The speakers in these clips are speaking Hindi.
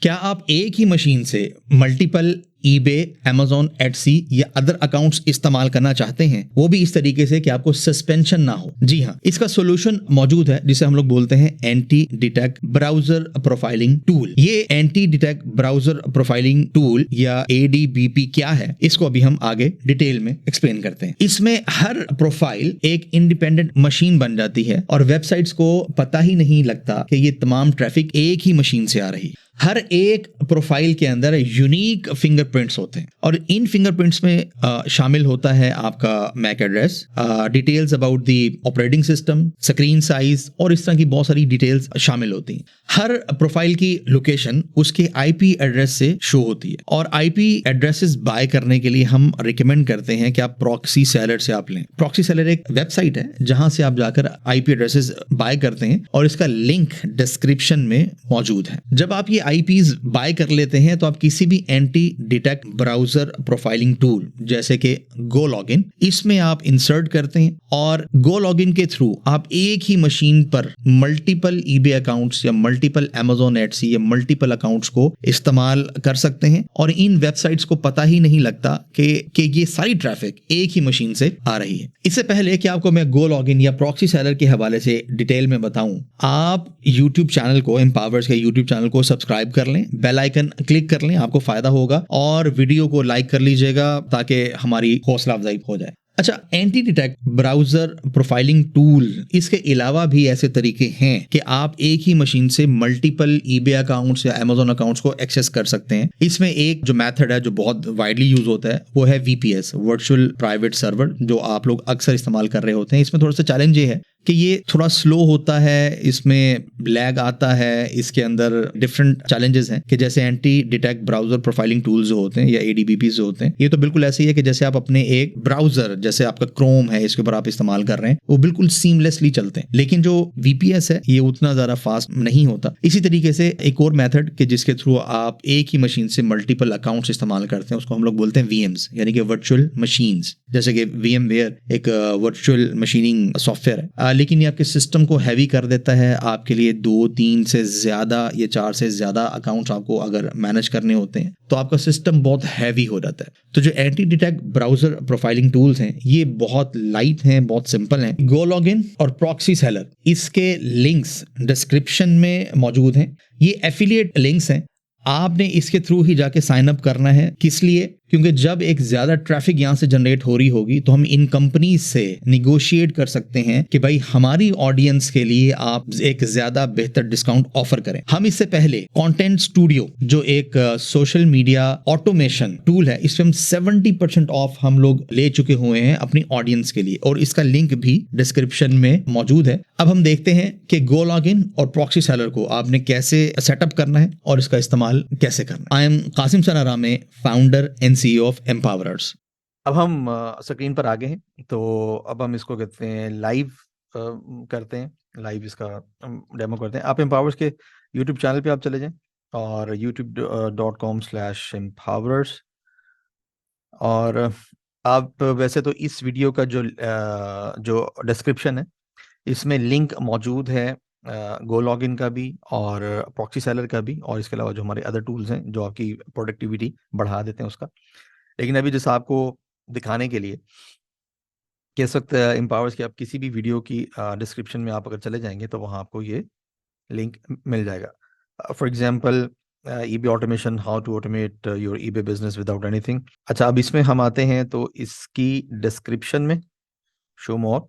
क्या आप एक ही मशीन से मल्टीपल ईबे, अमेज़न, एटसी या अदर अकाउंट्स इस्तेमाल करना चाहते हैं, वो भी इस तरीके से कि आपको सस्पेंशन ना हो? जी हाँ, इसका सॉल्यूशन मौजूद है जिसे हम लोग बोलते हैं anti detect browser profiling tool. ये anti detect browser profiling tool या एडीबीपी क्या है, इसको अभी हम आगे डिटेल में एक्सप्लेन करते हैं। इसमें हर प्रोफाइल एक इंडिपेंडेंट मशीन बन जाती है और वेबसाइट्स को पता ही नहीं लगता कि ये तमाम ट्रैफिक एक ही मशीन से आ रही है। हर एक प्रोफाइल के अंदर यूनिक फिंगरप्रिंट्स होते हैं और इन फिंगरप्रिंट्स में शामिल होता है आपका Mac address, details about the operating system, screen size और इस तरह की बहुत सारी डिटेल्स शामिल होती हैं। हर प्रोफाइल की लोकेशन उसके आईपी एड्रेस से शो होती है और आईपी एड्रेसेस बाय करने के लिए हम रिकमेंड करते हैं कि आप प्रॉक्सी सेलर से आप लें। प्रॉक्सी सेलर एक वेबसाइट है जहां से आप जाकर आईपी एड्रेसेस बाय करते हैं और इसका लिंक डिस्क्रिप्शन में मौजूद है। जब आप ये आईपीज बाय कर लेते हैं तो आप किसी भी anti detect browser profiling tool जैसे कि गो लॉगिन, इसमें आप इंसर्ट करते हैं और गो लॉगिन के थ्रू आप एक ही मशीन पर मल्टीपल ईबे अकाउंट्स या मल्टीपल अमेज़न एटसी या मल्टीपल अकाउंट्स को इस्तेमाल कर सकते हैं और इन वेबसाइट्स को पता ही नहीं लगता कि ये सारी ट्रैफिक एक ही मशीन से आ रही है। इससे पहले कि आपको मैं गो लॉगिन या प्रॉक्सी सेलर के हवाले से डिटेल में बताऊं, आप यूट्यूब चैनल को, एम्पावर्स के यूट्यूब चैनल को सब्सक्राइब कर लें, बेल आइकन क्लिक कर लें, आपको फायदा होगा और वीडियो को लाइक कर लीजिएगा ताकि हमारी हौसला अफजाई हो जाए। अच्छा, anti detect browser profiling tool, इसके अलावा भी ऐसे तरीके हैं कि आप एक ही मशीन से मल्टीपल ईबे अकाउंट्स या अमेज़न अकाउंट्स को एक्सेस कर सकते हैं। इसमें एक जो मेथड है जो बहुत वाइडली यूज होता है वो है वीपीएस, वर्चुअल प्राइवेट सर्वर, जो आप लोग अक्सर इस्तेमाल कर रहे होते हैं। इसमें थोड़ा सा चैलेंज ये है कि ये थोड़ा स्लो होता है, इसमें लैग आता है, इसके अंदर डिफरेंट चैलेंजेस हैं कि जैसे anti detect browser profiling tools जो होते हैं या एडीबीपी जो होते हैं, ये तो बिल्कुल ऐसे ही है कि जैसे आप अपने एक ब्राउजर, जैसे आपका क्रोम है, इसके ऊपर आप इस्तेमाल कर रहे हैं, वो बिल्कुल सीमलेसली चलते हैं। लेकिन जो वीपीएस है ये उतना ज्यादा फास्ट नहीं होता। इसी तरीके से एक और मेथड कि जिसके थ्रू आप एक ही मशीन से मल्टीपल अकाउंट्स इस्तेमाल करते हैं, उसको हम लोग बोलते हैं वीएम्स, यानी कि वर्चुअल मशीन्स। जैसे कि वीएमवेयर एक वर्चुअल मशीनिंग सॉफ्टवेयर है, लेकिन ये आपके सिस्टम को हैवी कर देता है। आपके लिए 2, 3 से ज्यादा या 4 से ज्यादा अकाउंट्स आपको अगर मैनेज करने होते हैं तो आपका सिस्टम बहुत हैवी हो जाता है। तो जो anti detect browser profiling tools हैं ये बहुत लाइट हैं, बहुत सिंपल हैं। गो लॉगिन और प्रॉक्सी सेलर, इसके लिंक्स डिस्क्रिप्शन में मौजूद हैं। ये एफिलिएट लिंक्स हैं, आपने इसके थ्रू ही जाके साइन अप करना है। किस लिए? क्योंकि जब एक ज्यादा ट्रैफिक यहां से जनरेट हो रही होगी तो हम इन कंपनीज से निगोशिएट कर सकते हैं कि भाई हमारी ऑडियंस के लिए आप एक ज्यादा बेहतर डिस्काउंट ऑफर करें। हम इससे पहले कंटेंट स्टूडियो, जो एक सोशल मीडिया ऑटोमेशन टूल है, इसमें हम 70% ऑफ हम लोग ले चुके हुए हैं अपनी ऑडियंस के लिए और इसका लिंक भी डिस्क्रिप्शन में मौजूद है। अब हम देखते हैं कि गो लॉगिन और प्रॉक्सी सेलर को आपने कैसे सेटअप करना है और इसका इस्तेमाल कैसे करना है। आई एम कासिम सनारामे, founder and CEO of Empowerers. अब हम स्क्रीन पर आगे हैं, तो अब हम इसको कहते हैं लाइव करते हैं, लाइव इसका डेमो करते हैं। आप एम्पावर्स के यूट्यूब चैनल पे आप चले जाएं और youtube.com/empowerers, और आप वैसे तो इस वीडियो का जो डिस्क्रिप्शन है इसमें लिंक मौजूद है गो लॉगिन का भी और प्रॉक्सी सेलर का भी, और इसके अलावा जो हमारे अदर टूल्स हैं जो आपकी प्रोडक्टिविटी बढ़ा देते हैं उसका। लेकिन अभी जैसा आपको दिखाने के लिए कह सकते हैं एम्पावर्स की, आप किसी भी वीडियो की डिस्क्रिप्शन में आप अगर चले जाएंगे तो वहाँ आपको ये लिंक मिल जाएगा। For example eBay automation, how to automate your eBay business without anything. अच्छा, अब इसमें हम आते हैं तो इसकी डिस्क्रिप्शन में शो मोर,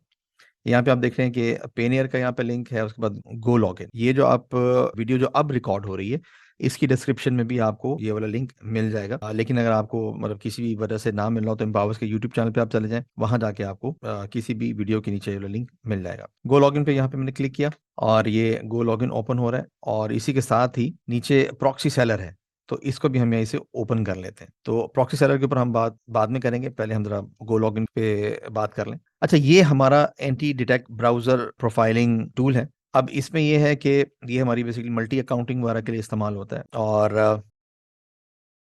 यहाँ पे आप देख रहे हैं कि पेनियर का यहाँ पे लिंक है, उसके बाद गो लॉगिन। ये जो आप वीडियो जो अब रिकॉर्ड हो रही है इसकी डिस्क्रिप्शन में भी आपको ये वाला लिंक मिल जाएगा। लेकिन अगर आपको मतलब किसी भी वजह से ना मिल रहा हो तो एम्पावर्स के यूट्यूब चैनल पे आप चले जाएं, वहां जाके आपको किसी भी वीडियो के नीचे ये वाला लिंक मिल जाएगा। गो लॉगिन पे यहाँ पे मैंने क्लिक किया और ये गो लॉगिन ओपन हो रहा है और इसी के साथ ही नीचे प्रॉक्सी सेलर है, तो इसको भी हम यहीं से ओपन कर लेते हैं। तो प्रॉक्सी सेलर के ऊपर हम बात बाद में करेंगे, पहले हम जरा गो लॉगिन पे बात कर लें। अच्छा, ये हमारा anti detect browser profiling tool है। अब इसमें ये है कि ये हमारी बेसिकली मल्टी अकाउंटिंग वगैरह के लिए इस्तेमाल होता है और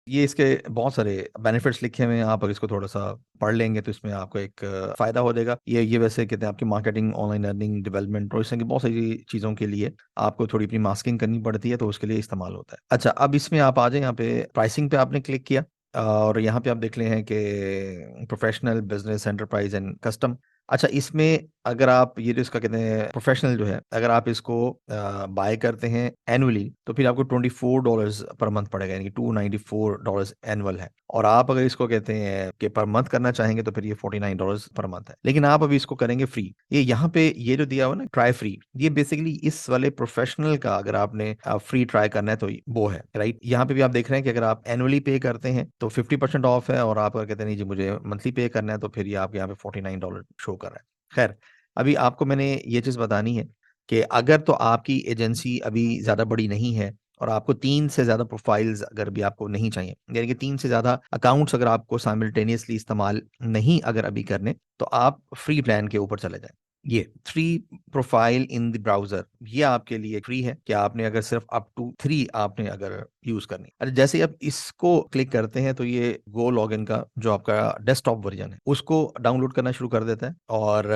ये इसके बहुत सारे बेनिफिट्स लिखे हुए हैं, आप अगर इसको थोड़ा सा पढ़ लेंगे तो इसमें आपको एक फायदा हो जाएगा। ये वैसे कहते हैं आपकी मार्केटिंग, ऑनलाइन अर्निंग, डेवलपमेंट और इस तरह की बहुत सारी चीज़ों के लिए आपको थोड़ी अपनी मास्किंग करनी पड़ती है, तो उसके लिए इस्तेमाल होता है। अच्छा, अब इसमें आप आ जाए, यहाँ पे प्राइसिंग पे आपने क्लिक किया और यहाँ पे आप देख ले हैं कि professional, business, enterprise and custom. अच्छा, इसमें अगर आप ये जो इसका कहते हैं प्रोफेशनल जो है, अगर आप इसको बाय करते हैं एनुअली तो फिर आपको $24 पर मंथ पड़ेगा, यानी कि $294 एनुअल है। और आप अगर इसको कहते हैं कि पर मंथ करना चाहेंगे तो फिर ये $49 पर मंथ है। लेकिन आप अभी इसको करेंगे फ्री। ये यहाँ पे ये जो दिया हुआ ना ट्राई फ्री, ये बेसिकली इस वाले प्रोफेशनल का अगर आपने फ्री ट्राई करना है तो वो है, राइट। यहाँ पे भी आप देख रहे हैं कि अगर आप एनुअली पे करते हैं तो 50% ऑफ है, और आप अगर कहते हैं नहीं जी मुझे मंथली पे करना है तो फिर ये आपके यहाँ पे $49 शो कर रहा है। खैर, अभी आपको मैंने ये चीज़ बतानी है कि अगर तो आपकी एजेंसी अभी ज़्यादा बड़ी नहीं है और आपको 3 से ज़्यादा प्रोफाइल्स अगर भी आपको नहीं चाहिए, यानी कि 3 से ज़्यादा अकाउंट्स अगर आपको साइमल्टेनियसली इस्तेमाल नहीं अगर अभी करने, तो आप फ्री प्लान के ऊपर चले जाएँ। ये 3 प्रोफाइल इन द ब्राउज़र, ये आपके लिए फ्री है कि आपने अगर सिर्फ अप टू 3 आपने अगर यूज़ करनी। अरे जैसे ही आप इसको क्लिक करते हैं तो ये गो लॉगिन का जो आपका डेस्कटॉप वर्ज़न है, उसको डाउनलोड करना शुरू कर देता है और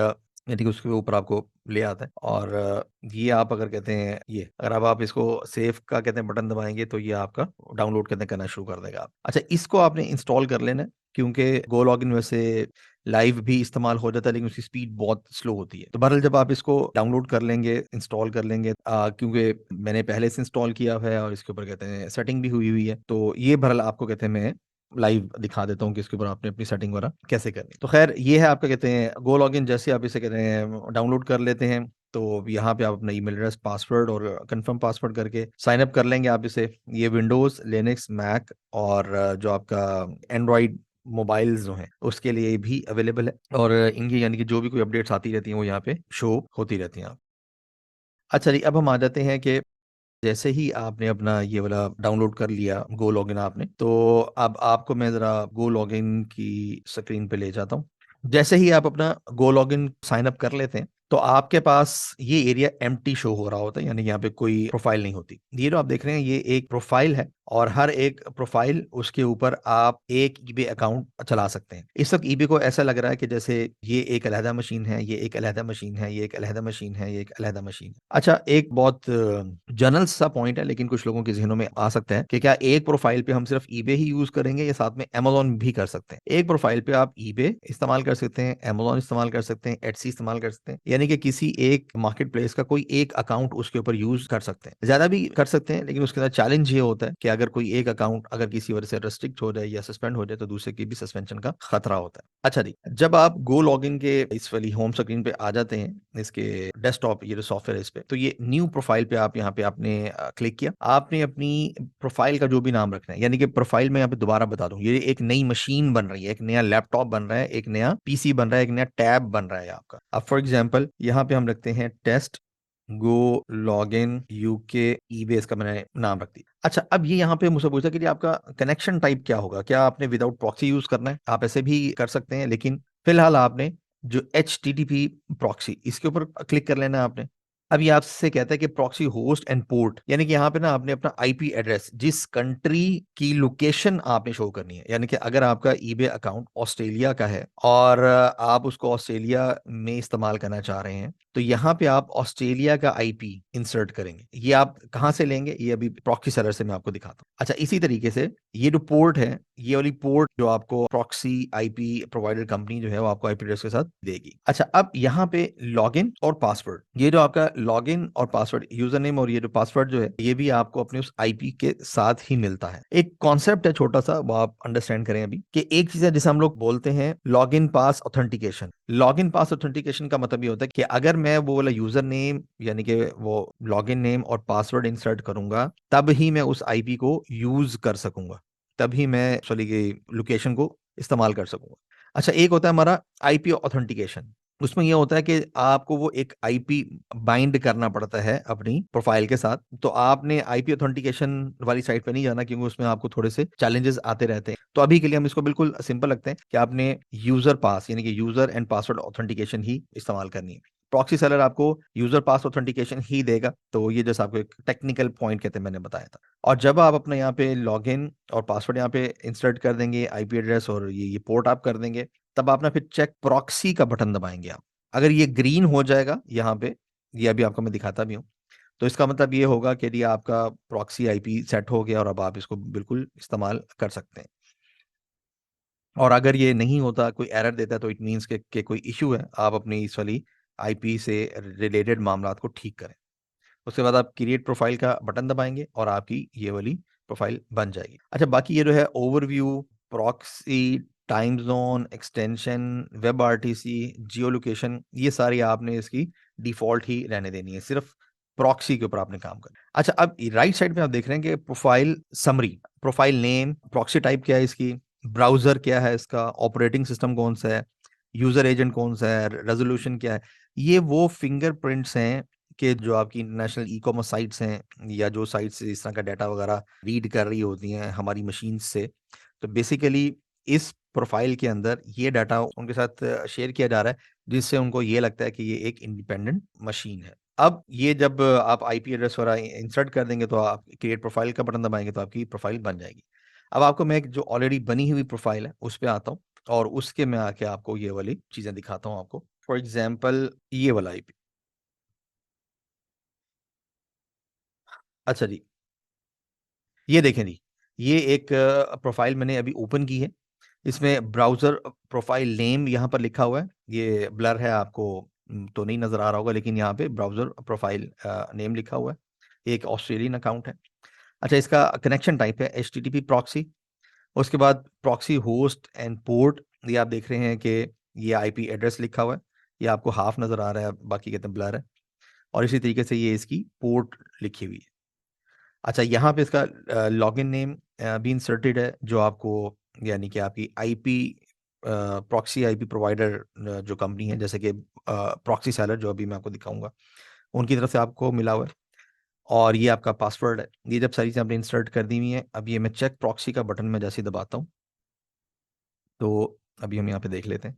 यानी कि उसके ऊपर आपको ले आता है। और ये आप अगर कहते हैं ये अगर अब आप इसको सेव का कहते हैं बटन दबाएँगे तो ये आपका डाउनलोड कहते हैं करना शुरू कर देगा। अच्छा, इसको आपने इंस्टॉल कर लेना है, क्योंकि गो लॉगिन वैसे लाइव भी इस्तेमाल हो जाता है लेकिन उसकी स्पीड बहुत स्लो होती है। तो बहरहाल जब आप इसको डाउनलोड कर लेंगे, इंस्टॉल कर लेंगे, क्योंकि मैंने पहले से इंस्टॉल किया हुआ है और इसके ऊपर कहते हैं सेटिंग भी हुई हुई है, तो ये बहरहाल आपको कहते हैं मैं लाइव दिखा देता हूँ कि इसके ऊपर आपने अपनी सेटिंग वगैरह कैसे करनी। तो खैर ये है आपका कहते हैं गो लॉगिन। जैसे आप इसे कहते हैं डाउनलोड कर लेते हैं तो यहाँ पे आप अपना ईमेल एड्रेस, पासवर्ड और कंफर्म पासवर्ड करके साइन अप कर लेंगे आप इसे। ये विंडोज़, लिनक्स, मैक और जो आपका एंड्रॉइड मोबाइल्स जो हैं उसके लिए भी अवेलेबल है, और इनकी यानी कि जो भी कोई अपडेट्स आती रहती हैं वो यहाँ पे शो होती रहती हैं। अच्छा जी, अब हम आ जाते हैं कि जैसे ही आपने अपना ये वाला डाउनलोड कर लिया गो लॉगिन आपने, तो अब आपको मैं ज़रा गो लॉगिन की स्क्रीन पे ले जाता हूँ। जैसे ही आप अपना गो लॉगिन साइन अप कर लेते हैं, तो आपके पास ये एरिया एम्प्टी शो हो रहा होता है, यानी यहाँ पे कोई प्रोफाइल नहीं होती। ये जो आप देख रहे हैं ये एक प्रोफाइल है, और हर एक प्रोफाइल उसके ऊपर आप एक ईबे अकाउंट चला सकते हैं। इस वक्त ईबे को ऐसा लग रहा है कि जैसे ये एक अलहदा मशीन है, ये एक अलहदा मशीन है, ये एक अलहदा मशीन है, ये एक अलहदा मशीन है। अच्छा, एक बहुत जनरल सा पॉइंट है, लेकिन कुछ लोगों के ज़हनों में आ सकता है कि क्या एक प्रोफाइल पे हम सिर्फ ईबे ही यूज़ करेंगे या साथ में अमेज़न भी कर सकते हैं। एक प्रोफाइल पे आप ईबे इस्तेमाल कर सकते हैं, अमेज़न इस्तेमाल कर सकते हैं, एटसी इस्तेमाल कर सकते हैं, यानी कि किसी एक मार्केट प्लेस का कोई एक अकाउंट उसके ऊपर यूज़ कर सकते हैं। ज़्यादा भी कर सकते हैं, लेकिन उसके साथ चैलेंज ये होता है कि अगर कोई एक अकाउंट अगर किसी वजह से रिस्ट्रिक्ट हो जाए या सस्पेंड हो जाए तो दूसरे की भी सस्पेंशन का खतरा होता है। अच्छा जी, जब आप गो लॉगिन के इस वाली होम स्क्रीन पे आ जाते हैं, इसके डेस्कटॉप ये जो सॉफ्टवेयर है इस पे, तो ये न्यू प्रोफाइल पे आप यहाँ पे आपने क्लिक किया। आपने अपनी प्रोफाइल का जो भी नाम रखना है, यानी कि प्रोफाइल में यहाँ पे दोबारा बता दूं, ये एक नई मशीन बन रही है, एक नया लैपटॉप बन रहा है, एक नया पीसी बन रहा है, एक नया टैब बन रहा है आपका। अब फॉर एग्जाम्पल यहाँ पे हम रखते हैं टेस्ट गो लॉगिन यूके ईबे, इसका मैंने नाम रख दिया। अच्छा, अब ये यहाँ पे मुझसे पूछा कि आपका कनेक्शन टाइप क्या होगा, क्या आपने विदाउट प्रॉक्सी यूज करना है? आप ऐसे भी कर सकते हैं, लेकिन फिलहाल आपने जो HTTP प्रॉक्सी इसके ऊपर क्लिक कर लेना है आपने। अब ये आपसे कहता है कि प्रॉक्सी होस्ट एंड पोर्ट, यानी कि यहाँ पे ना आपने अपना आईपी एड्रेस, जिस कंट्री की लोकेशन आपने शो करनी है, यानी कि अगर आपका ईबे अकाउंट ऑस्ट्रेलिया का है और आप उसको ऑस्ट्रेलिया में इस्तेमाल करना चाह रहे हैं, तो यहाँ पे आप ऑस्ट्रेलिया का आईपी इंसर्ट करेंगे। ये आप कहाँ से लेंगे, ये अभी प्रॉक्सी सर्वर से मैं आपको दिखाता हूँ। अच्छा, इसी तरीके से ये जो पोर्ट है, ये वाली पोर्ट जो आपको प्रॉक्सी आईपी प्रोवाइडर कंपनी जो है वो आपको आईपी एड्रेस के साथ देगी। अच्छा, अब यहाँ पे लॉगिन और पासवर्ड, ये जो आपका लॉगिन और पासवर्ड, यूजर नेम और ये जो पासवर्ड जो है, ये भी आपको अपने उस आईपी के साथ ही मिलता है। एक कॉन्सेप्ट है छोटा सा, वो आप अंडरस्टैंड करें अभी, कि एक चीज है जिसे हम लोग बोलते हैं लॉगिन पास ऑथेंटिकेशन। लॉगिन पास ऑथेंटिकेशन का मतलब ये होता है कि अगर मैं वो वाला यूजर नेम यानी कि वो लॉगिन नेम और पासवर्ड इंसर्ट करूंगा, तब ही मैं उस आईपी को यूज कर सकूंगा, तभी मैं सॉरी की लोकेशन को इस्तेमाल कर सकूंगा। अच्छा, एक होता है हमारा आईपी ऑथेंटिकेशन। उसमें ये होता है कि आपको वो एक आईपी बाइंड करना पड़ता है अपनी प्रोफाइल के साथ। तो आपने आईपी ऑथेंटिकेशन वाली साइट पे नहीं जाना, क्योंकि उसमें आपको थोड़े से चैलेंजेस आते रहते हैं। तो अभी के लिए हम इसको बिल्कुल सिंपल रखते हैं कि आपने यूजर पास यानी कि यूजर एंड पासवर्ड ऑथेंटिकेशन ही इस्तेमाल करनी है। प्रॉक्सी सेलर आपको यूजर पास ऑथेंटिकेशन ही देगा। तो ये जैसे आपको एक टेक्निकल पॉइंट कहते हैं, मैंने बताया था। और जब आप अपने यहाँ पे लॉगिन और पासवर्ड यहाँ पे इंसर्ट कर देंगे, आईपी एड्रेस और ये पोर्ट आप कर देंगे, तब आप ना फिर चेक प्रॉक्सी का बटन दबाएंगे आप। अगर ये ग्रीन हो जाएगा यहाँ पे, ये अभी आपको मैं दिखाता भी हूँ, तो इसका मतलब ये होगा कि ये आपका प्रॉक्सी आईपी सेट हो गया और अब आप इसको बिल्कुल इस्तेमाल कर सकते हैं। और अगर ये नहीं होता, कोई एरर देता है, तो इट मीन्स के कोई इशू है, आप अपनी इस वाली आईपी से रिलेटेड मामला को ठीक करें। उसके बाद आप क्रिएट प्रोफाइल का बटन दबाएंगे और आपकी ये वाली प्रोफाइल बन जाएगी। अच्छा, बाकी ये जो है overview, proxy, time zone, extension, web RTC, जियो लोकेशन, ये सारी आपने इसकी डिफॉल्ट ही रहने देनी है। सिर्फ प्रॉक्सी के ऊपर आपने काम करना। अच्छा, अब राइट साइड पे आप देख रहे हैं कि profile summary, profile name, proxy type क्या है इसकी, ब्राउजर क्या है इसका, ऑपरेटिंग सिस्टम कौन सा है, यूजर एजेंट कौन सा है, रेजोल्यूशन क्या है। ये वो फिंगरप्रिंट्स हैं कि जो आपकी इंटरनेशनल ई कॉमर्स साइट्स हैं या जो साइट्स इस तरह का डाटा वगैरह रीड कर रही होती हैं हमारी मशीन से, तो बेसिकली इस प्रोफाइल के अंदर ये डाटा उनके साथ शेयर किया जा रहा है, जिससे उनको ये लगता है कि ये एक इंडिपेंडेंट मशीन है। अब ये जब आप आईपी एड्रेस वगैरह इंसर्ट कर देंगे, तो आप क्रिएट प्रोफाइल का बटन दबाएंगे तो आपकी प्रोफाइल बन जाएगी। अब आपको मैं एक जो ऑलरेडी बनी हुई प्रोफाइल है उस पर आता हूँ और उसके में आके आपको ये वाली चीजें दिखाता हूँ आपको। फॉर एग्जाम्पल ये वाला आईपी। अच्छा जी, ये देखें जी, ये एक प्रोफाइल मैंने अभी ओपन की है। इसमें ब्राउज़र प्रोफाइल नेम यहाँ पर लिखा हुआ है। ये ब्लर है, आपको तो नहीं नज़र आ रहा होगा, लेकिन यहाँ पे ब्राउज़र प्रोफाइल नेम लिखा हुआ है। ये एक ऑस्ट्रेलियन अकाउंट है। अच्छा, इसका कनेक्शन टाइप है एचटीटीपी प्रॉक्सी। उसके बाद प्रॉक्सी होस्ट एंड पोर्ट, ये आप देख रहे हैं कि ये आईपी एड्रेस लिखा हुआ है। ये आपको हाफ नज़र आ रहा है, बाकी कहते हैं ब्लर है। और इसी तरीके से ये इसकी पोर्ट लिखी हुई है। अच्छा, यहाँ पे इसका लॉगिन नेम भी इंसर्टेड है, जो आपको यानी कि आपकी आईपी प्रॉक्सी आईपी प्रोवाइडर जो कंपनी है, जैसे कि प्रॉक्सी सेलर जो अभी मैं आपको दिखाऊंगा, उनकी तरफ से आपको मिला हुआ है। और ये आपका पासवर्ड है। ये जब सारी चीज़ें आपने इंसर्ट कर दी हुई हैं, अब ये मैं चेक प्रॉक्सी का बटन में जैसे ही दबाता हूँ, तो अभी हम यहाँ पे देख लेते हैं,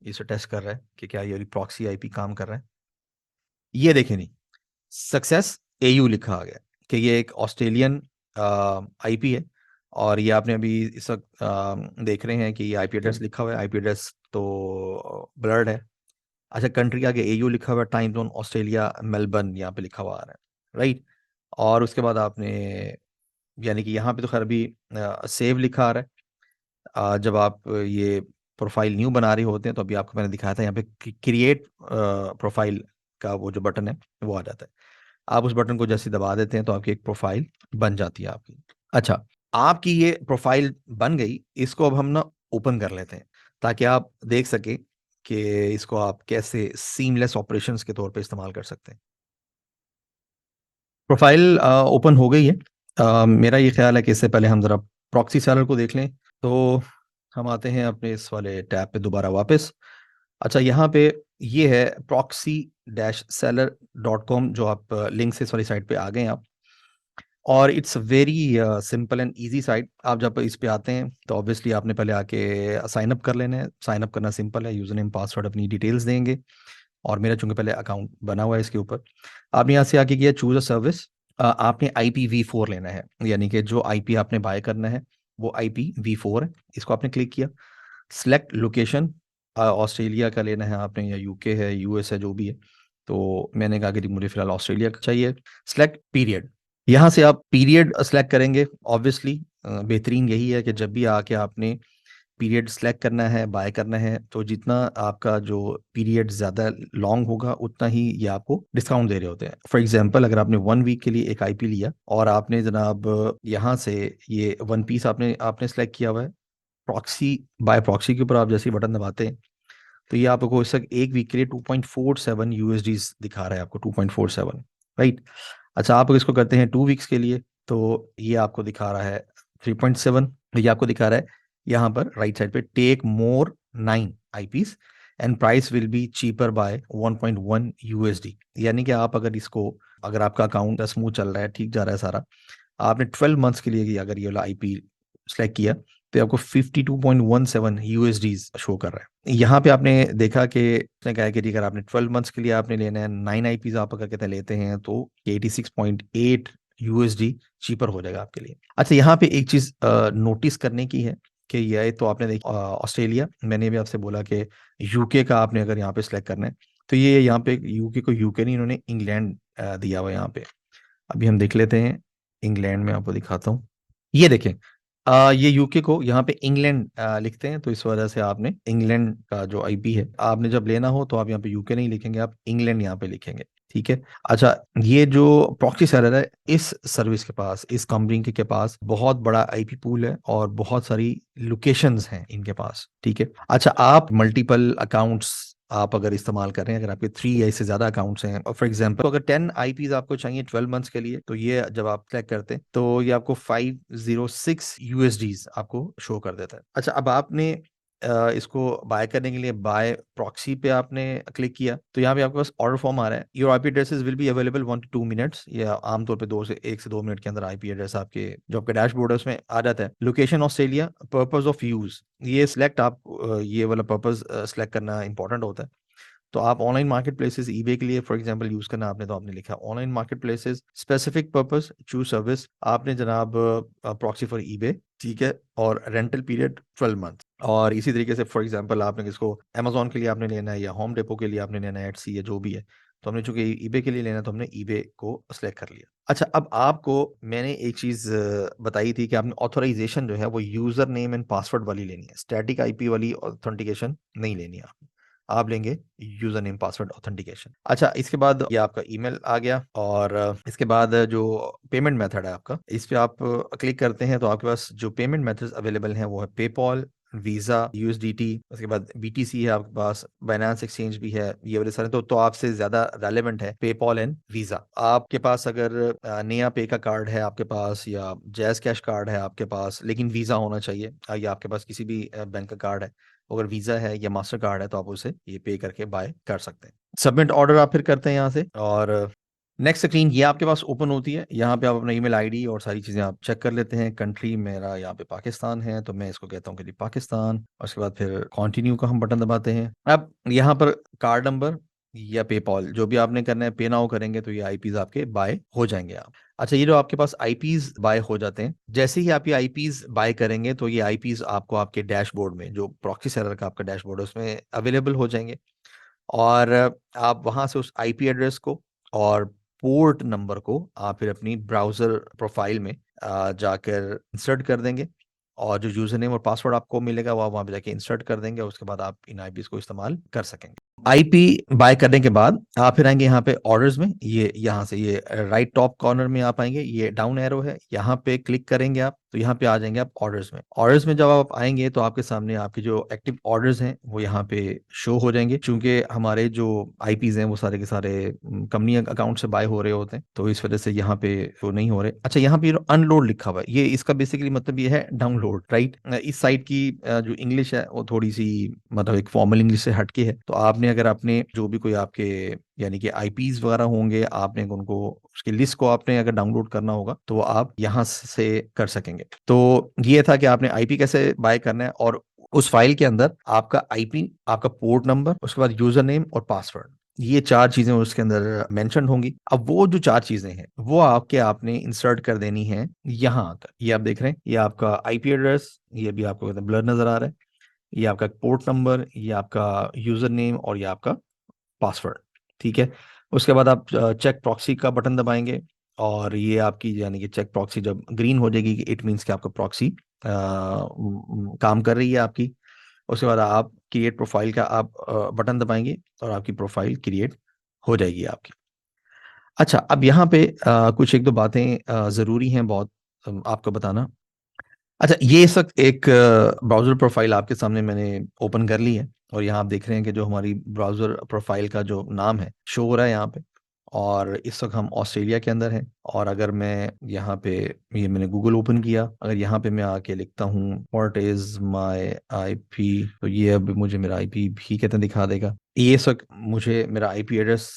इसे टेस्ट कर रहा है कि क्या ये वाली प्रॉक्सी आईपी काम कर रहा है। ये देखें नहीं, सक्सेस एयू लिखा आ गया कि ये एक ऑस्ट्रेलियन आईपी है। और ये आपने अभी इस वक्त देख रहे हैं कि ये आईपी एड्रेस लिखा हुआ है। आईपी एड्रेस तो ब्लर्ड है। अच्छा, कंट्री आगे एयू लिखा हुआ है, टाइम जोन ऑस्ट्रेलिया, मेलबर्न यहाँ पे लिखा हुआ आ रहा है, राइट। और उसके बाद आपने यानी कि यहाँ पे तो खैर अभी सेव लिखा आ रहा है। जब आप ये प्रोफाइल न्यू बना रहे होते हैं, तो अभी आपको मैंने दिखाया था यहाँ पे क्रिएट प्रोफाइल का वो जो बटन है वो आ जाता है। आप उस बटन को जैसे दबा देते हैं तो आपकी एक प्रोफाइल बन जाती है आपकी। अच्छा, आपकी ये प्रोफाइल बन गई, इसको अब हम ना ओपन कर लेते हैं, ताकि आप देख सके कि इसको आप कैसे सीमलेस ऑपरेशंस के तौर पे इस्तेमाल कर सकते हैं। प्रोफाइल ओपन हो गई है। मेरा ये ख्याल है कि इससे पहले हम ज़रा प्रॉक्सी सेलर को देख लें। तो हम आते हैं अपने इस वाले टैब पे दोबारा वापस। अच्छा, यहाँ पे ये है proxy-seller.com, जो आप लिंक से इस वाली साइट पे आ गए हैं आप। और it's very simple and easy site. आप जब इस पे आते हैं तो ऑब्वियसली आपने पहले आके साइन अप कर लेना है। साइन अप करना सिंपल है, यूज़र नेम पासवर्ड अपनी डिटेल्स देंगे। और मेरा चूंकि पहले अकाउंट बना हुआ है इसके ऊपर, आपने यहाँ से आके किया चूज अ सर्विस। आपने IPv4 लेना है, यानी कि जो आईपी आपने बाय करना है वो IPv4 है। इसको आपने क्लिक किया। सिलेक्ट लोकेशन, ऑस्ट्रेलिया का लेना है आपने, या यूके है, यूएस है, जो भी है। तो मैंने कहा कि जी मुझे फिलहाल ऑस्ट्रेलिया का चाहिए। सिलेक्ट पीरियड, यहाँ से आप पीरियड सेलेक्ट करेंगे। ऑब्वियसली बेहतरीन यही है कि जब भी आके आपने पीरियड सेलेक्ट करना है, बाय करना है, तो जितना आपका जो पीरियड ज़्यादा लॉन्ग होगा, उतना ही ये आपको डिस्काउंट दे रहे होते हैं। फॉर एग्जांपल, अगर आपने 1 वीक के लिए एक आईपी लिया और आपने जनाब यहाँ से ये वन पीस आपने आपने सेलेक्ट किया हुआ है, प्रॉक्सी बाय प्रॉक्सी के ऊपर आप जैसे ही बटन दबाते हैं, तो ये आपको इस वक्त 1 वीक के लिए 2.47 यूएसडी दिखा रहा है आपको, 2.47, राइट। अच्छा, आप अगर इसको करते हैं 2 वीक्स के लिए, तो ये आपको दिखा रहा है 3.7। ये आपको दिखा रहा है यहाँ पर राइट साइड पे take more 9 eyepiece, and price will be cheaper by 1.1 USD. यानी कि आप अगर इसको, अगर आपका अकाउंट स्मूथ चल रहा है, ठीक जा रहा है सारा, आपने 12 मंथ्स के लिए अगर ये वाला आईपी सेलेक्ट किया तो आपको 52.17 यूएसडीज शो कर रहा है। यहाँ पे आपने देखा कि उसने कहा कि अगर आपने 12 मंथ्स के लिए आपने लेना है, 9 आईपीज आप अगर कहते लेते हैं तो 86.8 यूएसडी चीपर हो जाएगा आपके लिए। अच्छा, यहाँ पे एक चीज नोटिस करने की है कि ये तो आपने देखा ऑस्ट्रेलिया, मैंने भी आपसे बोला कि यूके का आपने अगर यहाँ पे सिलेक्ट करना है तो ये यहाँ पे यूके को यूके नहीं, इन्होंने इंग्लैंड दिया हुआ यहाँ पे। अभी हम देख लेते हैं, इंग्लैंड में आपको दिखाता हूँ। ये देखें, ये यूके को यहाँ पे इंग्लैंड लिखते हैं, तो इस वजह से आपने इंग्लैंड का जो आईपी है, आपने जब लेना हो तो आप यहाँ पे यूके नहीं लिखेंगे, आप इंग्लैंड यहाँ पे लिखेंगे, ठीक है। अच्छा, ये जो प्रॉक्सी सर्वर है, इस सर्विस के पास, इस कंपनी के पास बहुत बड़ा आईपी पूल है और बहुत सारी लोकेशंस हैं इनके पास, ठीक है। अच्छा, आप मल्टीपल अकाउंट्स आप अगर इस्तेमाल कर रहे हैं, अगर आपके 3 या इससे ज्यादा अकाउंट्स हैं, और फॉर एग्जांपल तो अगर 10 आईपीज आपको चाहिए 12 मंथ्स के लिए, तो ये जब आप सेलेक्ट करते हैं तो ये आपको 506 यूएसडीज आपको शो कर देता है। अच्छा, अब आपने इसको बाय करने के लिए बाय प्रॉक्सी पे आपने क्लिक किया तो यहाँ पे आपके पास ऑर्डर फॉर्म आ रहा है। Your IP addresses will be available 1 to 2 minutes, या आमतौर पे 1 से 2 मिनट के अंदर आईपी एड्रेस आपके जो आपका डैशबोर्ड है उसमें आ जाता है। Location Australia, purpose of use, ये सिलेक्ट आप ये वाला पर्पस सिलेक्ट करना इंपॉर्टेंट होता है। तो आप ऑनलाइन मार्केट प्लेसेस ईबे के लिए फॉर एग्जांपल यूज करना आपने, तो आपने लिखा online market places, specific purpose, choose service, आपने जनाब प्रॉक्सी फॉर ईबे, ठीक है, और रेंटल पीरियड 12 मंथ। और इसी तरीके से फॉर एग्जांपल आपने किसको अमेजोन के लिए आपने लेना है या होम डेपो के लिए आपने लेना है, एटसी या जो भी है, तो हमने चूंकि ईबे के लिए लेना है तो हमने ईबे को सेलेक्ट कर लिया। अच्छा, अब आपको मैंने एक चीज बताई थी कि आपने ऑथोराइजेशन जो है वो यूजर नेम एंड पासवर्ड वाली लेनी है, स्टैटिक आईपी वाली ऑथेंटिकेशन नहीं लेनी है आप लेंगे यूजर नेम पासवर्ड ऑथेंटिकेशन। अच्छा, इसके बाद ये आपका ईमेल आ गया, और इसके बाद जो पेमेंट मेथड है आपका, इस पे आप क्लिक करते हैं तो आपके पास जो पेमेंट मेथड्स अवेलेबल हैं वो है पेपॉल, वीजा, यूएसडीटी, उसके बाद बीटीसी है आपके पास, बाइनेंस एक्सचेंज भी है, ये वाले सारे तो आपसे ज्यादा रेलेवेंट है पेपॉल एंड वीजा। आपके पास अगर नया पे का कार्ड है आपके पास, या जैज कैश कार्ड है आपके पास, लेकिन वीजा होना चाहिए, या आपके पास किसी भी बैंक का कार्ड है, अगर वीजा है या मास्टर कार्ड है तो आप उसे ये पे करके बाय कर सकते हैं। सबमिट ऑर्डर आप फिर करते हैं यहाँ से, और नेक्स्ट स्क्रीन ये आपके पास ओपन होती है। यहाँ पे आप अपना ईमेल आईडी और सारी चीज़ें आप चेक कर लेते हैं। कंट्री मेरा यहाँ पे पाकिस्तान है, तो मैं इसको कहता हूँ कि जी पाकिस्तान, और उसके बाद फिर कंटिन्यू का हम बटन दबाते हैं। अब यहाँ पर कार्ड नंबर या पेपॉल जो भी आपने करना है, पे नाउ करेंगे तो ये आईपीज आपके बाय हो जाएंगे आप। अच्छा, ये जो आपके पास आईपीज बाय हो जाते हैं, जैसे ही आप ये आईपीज बाय करेंगे तो ये आईपीज आपको आपके डैशबोर्ड में, जो प्रॉक्सी सर्वर का आपका डैशबोर्ड है उसमें अवेलेबल हो जाएंगे, और आप वहां से उस आईपी एड्रेस को और पोर्ट नंबर को आप फिर अपनी ब्राउजर प्रोफाइल में जाकर इंसर्ट कर देंगे, और जो यूजर नेम और पासवर्ड आपको मिलेगा वो आप वहां पे जाके इंसर्ट कर देंगे, और उसके बाद आप इन आईपीस को इस्तेमाल कर सकेंगे। आईपी बाय करने के बाद आप फिर आएंगे यहाँ पे ऑर्डर्स में, ये यहाँ से ये राइट टॉप कॉर्नर में आप आएंगे, ये डाउन एरो है, यहाँ पे क्लिक करेंगे आप तो यहाँ पे आ जाएंगे आप ऑर्डर्स में। ऑर्डर्स में जब आप आएंगे तो आपके सामने आपके जो एक्टिव ऑर्डर्स हैं वो यहाँ पे शो हो जाएंगे, क्योंकि हमारे जो आईपीज हैं वो सारे के सारे कंपनी अकाउंट से बाय हो रहे होते हैं, तो इस वजह से यहाँ पे शो नहीं हो रहे। अच्छा, यहाँ पे अनलोड लिखा हुआ है, ये इसका बेसिकली मतलब ये है डाउनलोड, राइट। इस साइट की जो इंग्लिश है वो थोड़ी सी मतलब एक फॉर्मल इंग्लिश से हटके है, तो आपने अगर आपने जो भी कोई आपके यानी कि आईपीज वगैरह होंगे, आपने उनको उसकी लिस्ट को आपने अगर डाउनलोड करना होगा तो आप यहाँ से कर सकेंगे। तो ये था कि आपने आईपी कैसे बाय करना है, और उस फाइल के अंदर आपका आईपी, आपका पोर्ट नंबर, उसके बाद यूजर नेम और पासवर्ड, ये 4 चीजें उसके अंदर मेंशन होंगी। अब वो जो 4 चीजें हैं वो आपने इंसर्ट कर देनी है यहाँ आकर। ये आप देख रहे हैं, ये आपका आईपी एड्रेस, ये भी आपको ब्लर नजर आ रहा है, ये आपका पोर्ट नंबर, ये आपका यूजर नेम और ये आपका पासवर्ड, ठीक है। उसके बाद आप चेक प्रॉक्सी का बटन दबाएंगे, और ये आपकी यानी कि चेक प्रॉक्सी जब ग्रीन हो जाएगी, इट मीन्स कि आपका प्रॉक्सी काम कर रही है आपकी। उसके बाद आप क्रिएट प्रोफाइल का आप बटन दबाएंगे और आपकी प्रोफाइल क्रिएट हो जाएगी आपकी। अच्छा, अब यहाँ पे कुछ 1-2 बातें ज़रूरी हैं बहुत आपको बताना। अच्छा, ये इस वक्त एक ब्राउज़र प्रोफाइल आपके सामने मैंने ओपन कर ली है, और यहाँ आप देख रहे हैं कि जो हमारी ब्राउज़र प्रोफाइल का जो नाम है शो हो रहा है यहाँ पे, और इस वक्त हम ऑस्ट्रेलिया के अंदर हैं। और अगर मैं यहाँ पे, ये मैंने गूगल ओपन किया, अगर यहाँ पे मैं आके लिखता हूँ व्हाट इज माय आईपी, तो ये अब मुझे मेरा आईपी भी कहते हैं दिखा देगा। ये इस वक्त मुझे मेरा आईपी एड्रेस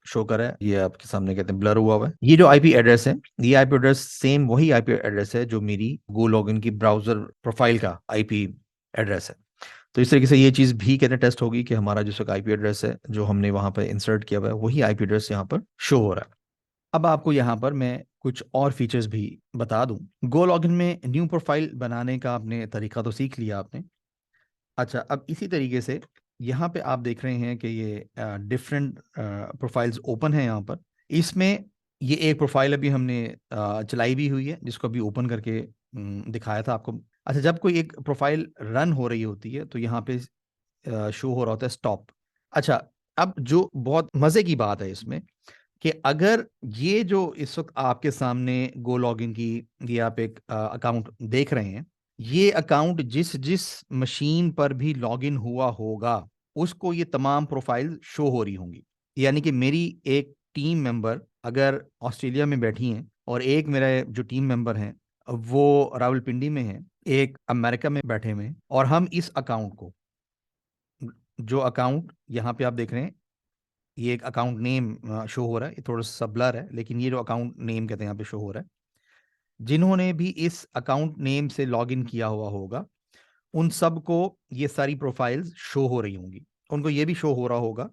शो कर रहा है, ये आपके सामने कहते हैं ब्लर हुआ हुआ है। ये जो आईपी एड्रेस है, ये आईपी एड्रेस सेम वही आईपी एड्रेस है जो मेरी गो लॉगिन की ब्राउजर प्रोफाइल का आईपी एड्रेस है। तो इस तरीके से ये चीज़ भी कहते हैं टेस्ट होगी कि हमारा जिस वक्त आईपी एड्रेस है जो हमने वहां पर इंसर्ट किया हुआ है, वही आईपी एड्रेस यहाँ पर शो हो रहा है। अब आपको यहाँ पर मैं कुछ और फीचर्स भी बता दूं। गो लॉगिन में न्यू प्रोफाइल बनाने का आपने तरीका तो सीख लिया आपने। अच्छा, अब इसी तरीके से यहाँ पे आप देख रहे हैं कि ये डिफरेंट प्रोफाइल्स ओपन है यहाँ पर। इसमें ये एक प्रोफाइल अभी हमने चलाई भी हुई है, जिसको अभी ओपन करके दिखाया था आपको। अच्छा, जब कोई एक प्रोफाइल रन हो रही होती है तो यहाँ पे शो हो रहा होता है स्टॉप। अच्छा, अब जो बहुत मजे की बात है इसमें कि अगर ये जो इस वक्त आपके सामने गो लॉगिन की ये आप एक अकाउंट देख रहे हैं, ये अकाउंट जिस जिस मशीन पर भी लॉगिन हुआ होगा उसको ये तमाम प्रोफाइल शो हो रही होंगी। यानी कि मेरी एक टीम मेंबर अगर ऑस्ट्रेलिया में बैठी हैं और एक मेरा जो टीम मेंबर हैं वो रावलपिंडी में है, एक अमेरिका में बैठे हुए हैं, और हम इस अकाउंट को, जो अकाउंट यहाँ पे आप देख रहे हैं, ये एक अकाउंट नेम शो हो रहा है, ये थोड़ा सा ब्लर है लेकिन ये जो अकाउंट नेम कहते हैं यहाँ पे शो हो रहा है, जिन्होंने भी इस अकाउंट नेम से लॉगिन किया हुआ होगा उन सब को ये सारी प्रोफाइल्स शो हो रही होंगी। उनको ये भी शो हो रहा होगा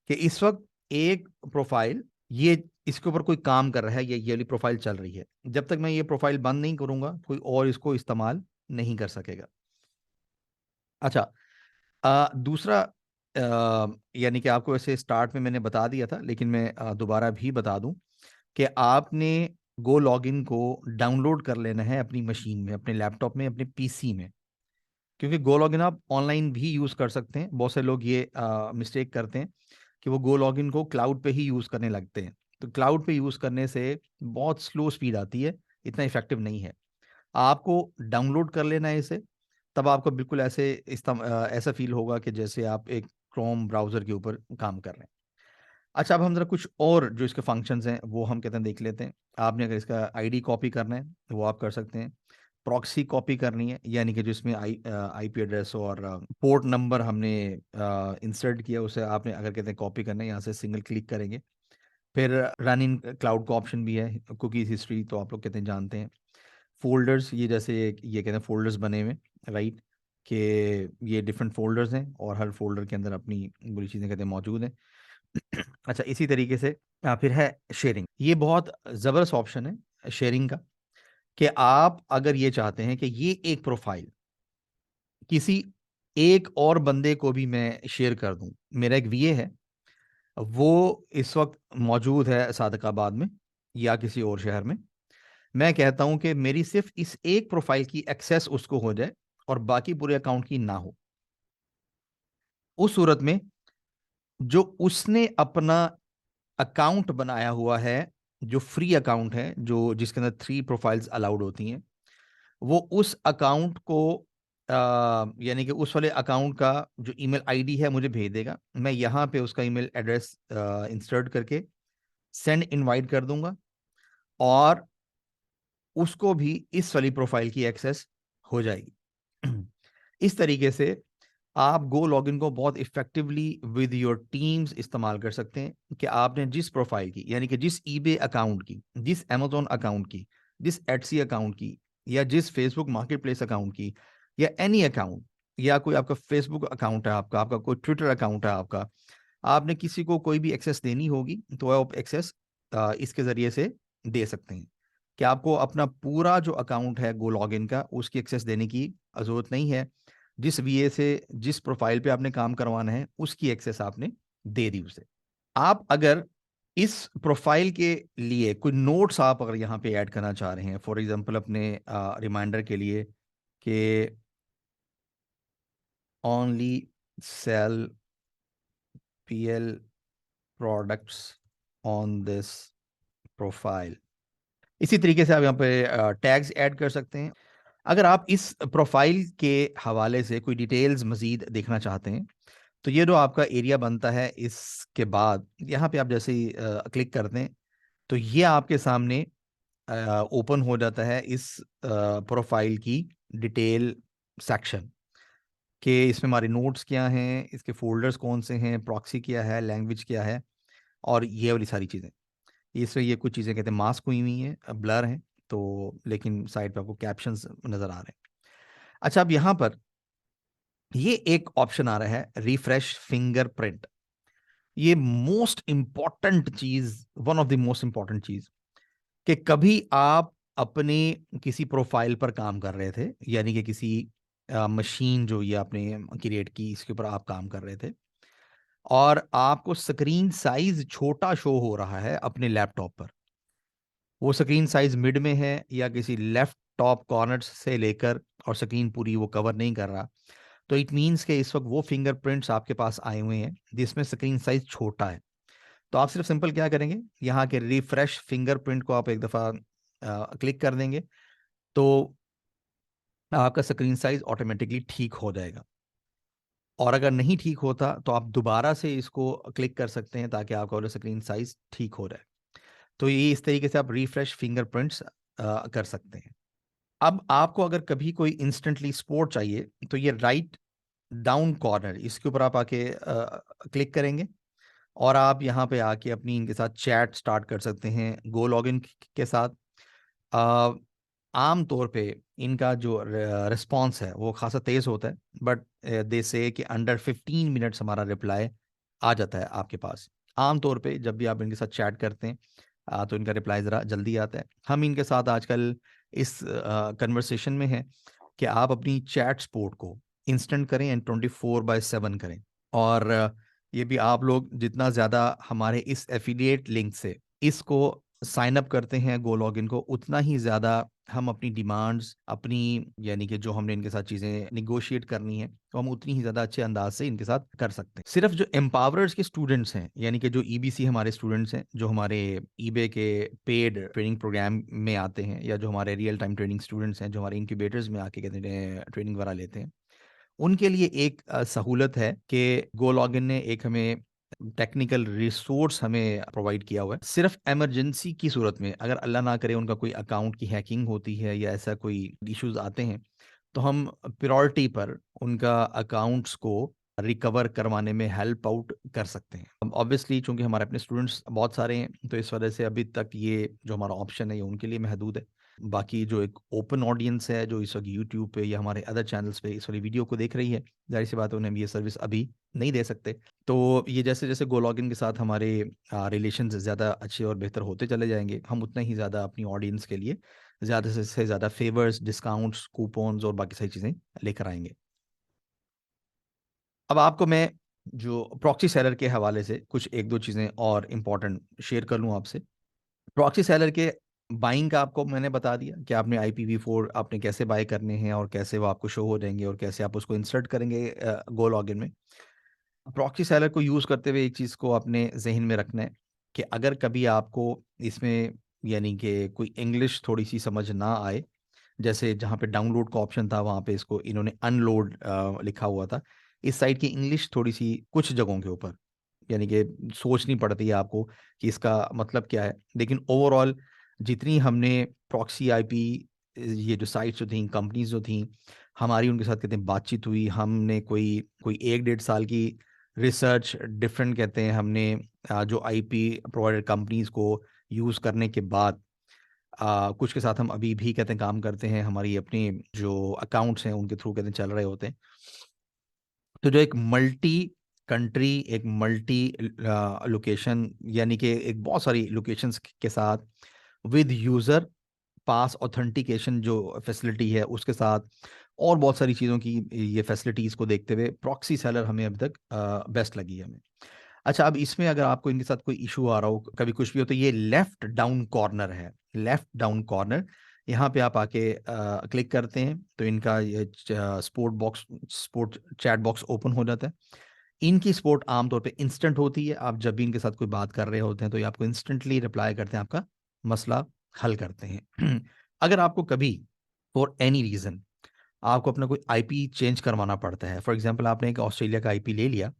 कि इस वक्त एक प्रोफाइल ये इसके ऊपर कोई काम कर रहा है, ये वाली प्रोफाइल चल रही है। जब तक मैं ये प्रोफाइल बंद नहीं करूंगा कोई और इसको इस्तेमाल नहीं कर सकेगा। अच्छा, दूसरा, यानी कि आपको ऐसे स्टार्ट में मैंने बता दिया था लेकिन मैं दोबारा भी बता दूं कि आपने गो लॉगिन को डाउनलोड कर लेना है अपनी मशीन में, अपने लैपटॉप में, अपने पीसी में। क्योंकि गो लॉगिन आप ऑनलाइन भी यूज़ कर सकते हैं। बहुत से लोग ये मिस्टेक करते हैं कि वो गो लॉगिन को क्लाउड पे ही यूज़ करने लगते हैं। तो क्लाउड पे यूज़ करने से बहुत स्लो स्पीड आती है, इतना इफेक्टिव नहीं है। आपको डाउनलोड कर लेना है इसे, तब आपको बिल्कुल ऐसा फील होगा कि जैसे आप एक क्रोम ब्राउज़र के ऊपर काम कर रहे हैं। अच्छा, अब हम जरा कुछ और जो इसके फंक्शंस हैं वो हम कहते हैं देख लेते हैं। आपने अगर इसका आईडी कॉपी करना है वो आप कर सकते हैं। प्रॉक्सी कॉपी करनी है, यानी कि जिसमें आईपी एड्रेस और पोर्ट नंबर हमने इंसर्ट किया उसे आपने अगर कहते हैं कॉपी करना है, यहाँ से सिंगल क्लिक करेंगे। फिर रन इन क्लाउड का ऑप्शन भी है। कुकीज हिस्ट्री तो आप लोग कहते हैं जानते हैं। फोल्डर्स, ये जैसे ये कहते हैं फोल्डर्स बने हुए, राइट, कि ये डिफरेंट फोल्डर्स हैं और हर फोल्डर के अंदर अपनी बुरी चीज़ें कहते हैं मौजूद हैं। अच्छा, इसी तरीके से फिर है शेयरिंग। ये बहुत ज़बरदस्त ऑप्शन है शेयरिंग का, कि आप अगर ये चाहते हैं कि ये एक प्रोफाइल किसी एक और बंदे को भी मैं शेयर कर दूं। मेरा एक वीए है, वो इस वक्त मौजूद है सादकाबाद में या किसी और शहर में। मैं कहता हूं कि मेरी सिर्फ इस एक प्रोफाइल की एक्सेस उसको हो जाए और बाकी पूरे अकाउंट की ना हो। उस सूरत में जो उसने अपना अकाउंट बनाया हुआ है, जो फ्री अकाउंट है, जो जिसके अंदर 3 प्रोफाइल्स अलाउड होती हैं, वो उस अकाउंट को यानी कि उस वाले अकाउंट का जो ईमेल आईडी है मुझे भेज देगा। मैं यहाँ पे उसका ईमेल एड्रेस इंसर्ट करके सेंड इनवाइट कर दूंगा और उसको भी इस वाली प्रोफाइल की एक्सेस हो जाएगी। इस तरीके से आप गो लॉगिन को बहुत इफेक्टिवली विद योर टीम्स इस्तेमाल कर सकते हैं कि आपने जिस प्रोफाइल की, यानी कि जिस ईबे अकाउंट की, जिस अमेजोन अकाउंट की, जिस एटसी अकाउंट की, या जिस फेसबुक मार्केट प्लेस अकाउंट की, या एनी अकाउंट, या कोई आपका फेसबुक अकाउंट है, आपका कोई ट्विटर अकाउंट है, आपने किसी को कोई भी एक्सेस देनी होगी तो आप एक्सेस इसके जरिए से दे सकते हैं। कि आपको अपना पूरा जो अकाउंट है गो लॉगिन का उसकी एक्सेस देने की जरूरत नहीं है। जिस वीए से जिस प्रोफाइल पे आपने काम करवाना है उसकी एक्सेस आपने दे दी उसे। आप अगर इस प्रोफाइल के लिए कोई नोट्स आप अगर यहाँ पे ऐड करना चाह रहे हैं, फॉर एग्जांपल अपने रिमाइंडर के लिए कि only sell PL products on this profile, इसी तरीके से आप यहाँ पे टैग्स ऐड कर सकते हैं। अगर आप इस प्रोफाइल के हवाले से कोई डिटेल्स मजीद देखना चाहते हैं तो ये जो आपका एरिया बनता है, इसके बाद यहाँ पे आप जैसे ही क्लिक करते हैं तो ये आपके सामने ओपन हो जाता है इस प्रोफाइल की डिटेल सेक्शन कि इसमें हमारे नोट्स क्या हैं, इसके फोल्डर्स कौन से हैं, प्रॉक्सी क्या है, लैंग्वेज क्या है, और ये वाली सारी चीज़ें। इसमें ये कुछ चीज़ें कहते हैं मास्क हुई हुई हैं, ब्लर हैं, तो लेकिन साइड पे आपको कैप्शंस नज़र आ रहे हैं। अच्छा, अब यहाँ पर ये एक ऑप्शन आ रहा है रिफ्रेश फिंगरप्रिंट। ये मोस्ट इंपॉर्टेंट चीज़, one of the most important चीज़, कि कभी आप अपने किसी प्रोफाइल पर काम कर रहे थे, यानी कि किसी मशीन जो ये आपने क्रिएट की इसके ऊपर आप काम कर रहे थे, और आपको स्क्रीन साइज छोटा शो हो रहा है अपने लैपटॉप पर। वो स्क्रीन साइज मिड में है या किसी लेफ्ट टॉप कॉर्नर से लेकर और स्क्रीन पूरी वो कवर नहीं कर रहा, तो इट मीन्स कि इस वक्त वो फिंगरप्रिंट्स आपके पास आए हुए हैं जिसमें स्क्रीन साइज छोटा है। तो आप सिर्फ सिंपल क्या करेंगे, यहाँ के रिफ्रेश फिंगरप्रिंट को आप एक दफ़ा क्लिक कर देंगे तो आपका स्क्रीन साइज ऑटोमेटिकली ठीक हो जाएगा। और अगर नहीं ठीक होता तो आप दोबारा से इसको क्लिक कर सकते हैं ताकि आपका वाला स्क्रीन साइज ठीक हो जाए। तो ये इस तरीके से आप रिफ्रेश फिंगरप्रिंट्स कर सकते हैं। अब आपको अगर कभी कोई इंस्टेंटली सपोर्ट चाहिए तो ये राइट डाउन कॉर्नर इसके ऊपर आप आके क्लिक करेंगे और आप यहाँ पे आके अपनी इनके साथ चैट स्टार्ट कर सकते हैं गो लॉगिन के साथ। अ, आम तौर पे इनका जो रिस्पॉन्स है वो खासा तेज़ होता है, बट दे से कि अंडर 15 मिनट्स हमारा रिप्लाई आ जाता है आपके पास। आम तौर पे जब भी आप इनके साथ चैट करते हैं तो इनका रिप्लाई ज़रा जल्दी आता है। हम इनके साथ आजकल इस कन्वर्सेशन में हैं कि आप अपनी चैट सपोर्ट को इंस्टेंट करें एंड 24/7 करें। और ये भी आप लोग जितना ज़्यादा हमारे इस एफिलिएट लिंक से इसको साइन अप करते हैं गो लॉगिन को, उतना ही ज़्यादा हम अपनी डिमांड्स अपनी, यानी कि जो हमने इनके साथ चीज़ें निगोशिएट करनी है तो हम उतनी ही ज़्यादा अच्छे अंदाज से इनके साथ कर सकते हैं। सिर्फ जो एम्पावर्स के स्टूडेंट्स हैं, यानी कि जो ईबीसी हमारे स्टूडेंट्स हैं जो हमारे ईबे के पेड ट्रेनिंग प्रोग्राम में आते हैं, या जो हमारे रियल टाइम ट्रेनिंग स्टूडेंट्स हैं जो हमारे इंक्यूबेटर्स में आके कहते हैं ट्रेनिंग वगैरह लेते हैं, उनके लिए एक सहूलत है कि गो लॉगिन ने एक हमें टेक्निकल रिसोर्स हमें प्रोवाइड किया हुआ है। सिर्फ इमरजेंसी की सूरत में अगर अल्लाह ना करे उनका कोई अकाउंट की हैकिंग होती है या ऐसा कोई इश्यूज आते हैं, तो हम प्रायोरिटी पर उनका अकाउंट्स को रिकवर करवाने में हेल्प आउट कर सकते हैं। ऑब्वियसली चूंकि हमारे अपने स्टूडेंट्स बहुत सारे हैं तो इस वजह से अभी तक ये जो हमारा ऑप्शन है ये उनके लिए महदूद है। बाकी जो एक ओपन ऑडियंस है जो इस वक्त यूट्यूब पे या हमारे अदर चैनल्स पे इस वाली वीडियो को देख रही है, जाहिर सी बात है उन्हें हम ये सर्विस अभी नहीं दे सकते। तो ये जैसे जैसे गो लॉगिन के साथ हमारे रिलेशन ज़्यादा अच्छे और बेहतर होते चले जाएंगे, हम उतना ही ज़्यादा अपनी ऑडियंस के लिए ज़्यादा से ज़्यादा फेवर्स, डिस्काउंट्स, कूपन्स और बाकी सारी चीज़ें लेकर आएंगे। अब आपको मैं जो प्रॉक्सी सेलर के हवाले से कुछ एक दो चीज़ें और इम्पोर्टेंट शेयर कर लूँ आपसे। प्रॉक्सी सेलर के बाइंग का आपको मैंने बता दिया कि आपने IPv4 आपने कैसे बाय करने हैं और कैसे वो आपको शो हो जाएंगे और कैसे आप उसको इंसर्ट करेंगे गो लॉगिन में। प्रॉक्सी सेलर को यूज़ करते हुए एक चीज़ को आपने ज़हन में रखना है कि अगर कभी आपको इसमें, यानी कि कोई इंग्लिश थोड़ी सी समझ ना आए, जैसे जहाँ पे डाउनलोड का ऑप्शन था वहाँ पे इसको इन्होंने अनलोड लिखा हुआ था। इस साइट की इंग्लिश थोड़ी सी कुछ जगहों के ऊपर, यानी कि सोचनी पड़ती है आपको कि इसका मतलब क्या है। लेकिन ओवरऑल जितनी हमने प्रॉक्सी आईपी ये जो साइट्स जो थी, कंपनीज जो थी, हमारी उनके साथ कहते हैं बातचीत हुई, हमने कोई कोई 1-1.5 साल की रिसर्च डिफरेंट कहते हैं हमने जो आईपी प्रोवाइडर कंपनीज को यूज़ करने के बाद कुछ के साथ हम अभी भी कहते हैं काम करते हैं, हमारी अपनी जो अकाउंट्स हैं उनके थ्रू कहते हैं चल रहे होते हैं। तो जो एक मल्टी कंट्री, एक मल्टी लोकेशन, यानी कि एक बहुत सारी लोकेशंस के साथ विद यूज़र पास ऑथेंटिकेशन जो फैसिलिटी है उसके साथ और बहुत सारी चीज़ों की ये फैसिलिटीज़ को देखते हुए प्रॉक्सी सेलर हमें अभी तक बेस्ट लगी है हमें। अच्छा, अब इसमें अगर आपको इनके साथ कोई इशू आ रहा हो, कभी कुछ भी हो, तो ये लेफ्ट डाउन कॉर्नर है, लेफ्ट डाउन कॉर्नर, यहाँ पे आप आके क्लिक करते हैं तो इनका ये स्पोर्ट चैट बॉक्स ओपन हो जाता है। इनकी सपोर्ट आमतौर पे इंस्टेंट होती है, आप जब भी इनके साथ कोई बात कर रहे होते हैं तो ये आपको इंस्टेंटली रिप्लाई करते हैं, आपका मसला हल करते हैं। अगर आपको कभी फॉर एनी रीज़न आपको अपना कोई आईपी चेंज करवाना पड़ता है, फॉर एग्जांपल आपने एक ऑस्ट्रेलिया का आईपी ले लिया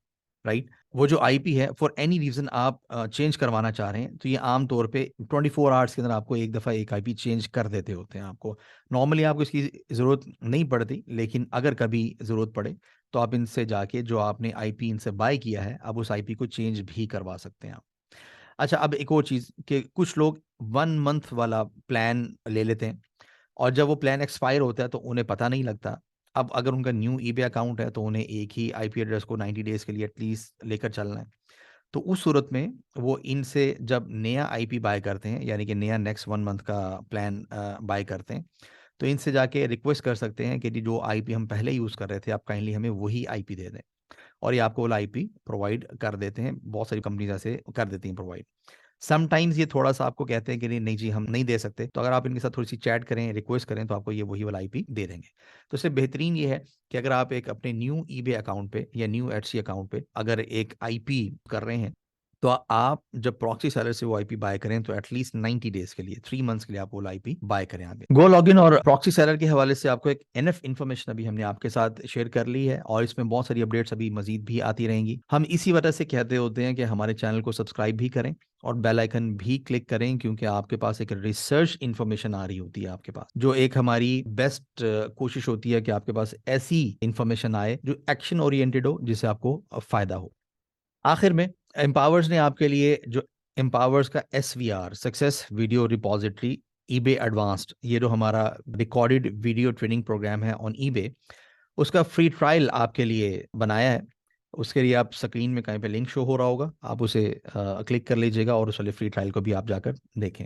राइट। वो जो आईपी है फॉर एनी रीजन आप चेंज करवाना चाह रहे हैं तो ये आमतौर पे 24 आवर्स के अंदर आपको एक दफ़ा एक आईपी चेंज कर देते होते हैं। आपको नॉर्मली आपको इसकी ज़रूरत नहीं पड़ती, लेकिन अगर कभी ज़रूरत पड़े तो आप इनसे जाके जो आपने आईपी इनसे बाय किया है अब उस आईपी को चेंज भी करवा सकते हैं आप। अच्छा, अब एक और चीज़ कि कुछ लोग 1 मंथ वाला प्लान ले लेते हैं और जब वो प्लान एक्सपायर होता है तो उन्हें पता नहीं लगता। अब अगर उनका न्यू ईबे अकाउंट है तो उन्हें एक ही आईपी एड्रेस को 90 डेज़ के लिए एटलीस्ट लेकर चलना है। तो उस सूरत में वो इनसे जब नया आईपी बाय करते हैं, यानी कि नया नेक्स्ट 1 मंथ का प्लान बाय करते हैं, तो इनसे जाके रिक्वेस्ट कर सकते हैं कि जी जो आईपी हम पहले यूज़ कर रहे थे आप काइंडली हमें वही आईपी दे दें। और ये आपको वाला आईपी प्रोवाइड कर देते हैं। बहुत सारी कंपनीज ऐसे कर देती हैं प्रोवाइड। समटाइम्स ये थोड़ा-सा आपको कहते हैं कि नहीं, नहीं जी हम नहीं दे सकते। तो अगर आप इनके साथ थोड़ी-सी चैट करें, रिक्वेस्ट करें तो आपको ये वही वाला आईपी दे देंगे। तो इससे बेहतरीन ये है कि अगर आप एक अपने न्यू ईबे अकाउंट पे या न्यू एटसी अकाउंट पे अगर एक आईपी कर रहे हैं, तो आप जब प्रॉक्सी सेलर से वो आईपी बाय करें तो एटलीस्ट 90 डेज़ के लिए, 3 मंथ्स के लिए आप वो आईपी बाय करें यहाँ पे। गो लॉगिन और प्रॉक्सी सेलर के हवाले से आपको एक इनफ इन्फॉर्मेशन अभी हमने आपके साथ शेयर कर ली है और इसमें बहुत सारी अपडेट्स अभी मज़ीद भी आती रहेंगी। हम इसी वजह से कहते होते हैं कि हमारे चैनल को सब्सक्राइब भी करें और बेल आइकन भी क्लिक करें, क्योंकि आपके पास एक रिसर्च इन्फॉर्मेशन आ रही होती है आपके पास, जो एक हमारी बेस्ट कोशिश होती है कि आपके पास ऐसी इन्फॉर्मेशन आए जो एक्शन ओरिएंटेड हो, जिससे आपको फ़ायदा हो। आखिर में एम्पावर्स ने आपके लिए जो एम्पावर्स का SVR success video repository eBay advanced, ये जो हमारा रिकॉर्डेड वीडियो ट्रेनिंग प्रोग्राम है ऑन ईबे, उसका फ्री ट्रायल आपके लिए बनाया है। उसके लिए आप स्क्रीन में कहीं पे लिंक शो हो रहा होगा, आप उसे क्लिक कर लीजिएगा और उस वाले फ्री ट्रायल को भी आप जाकर देखें।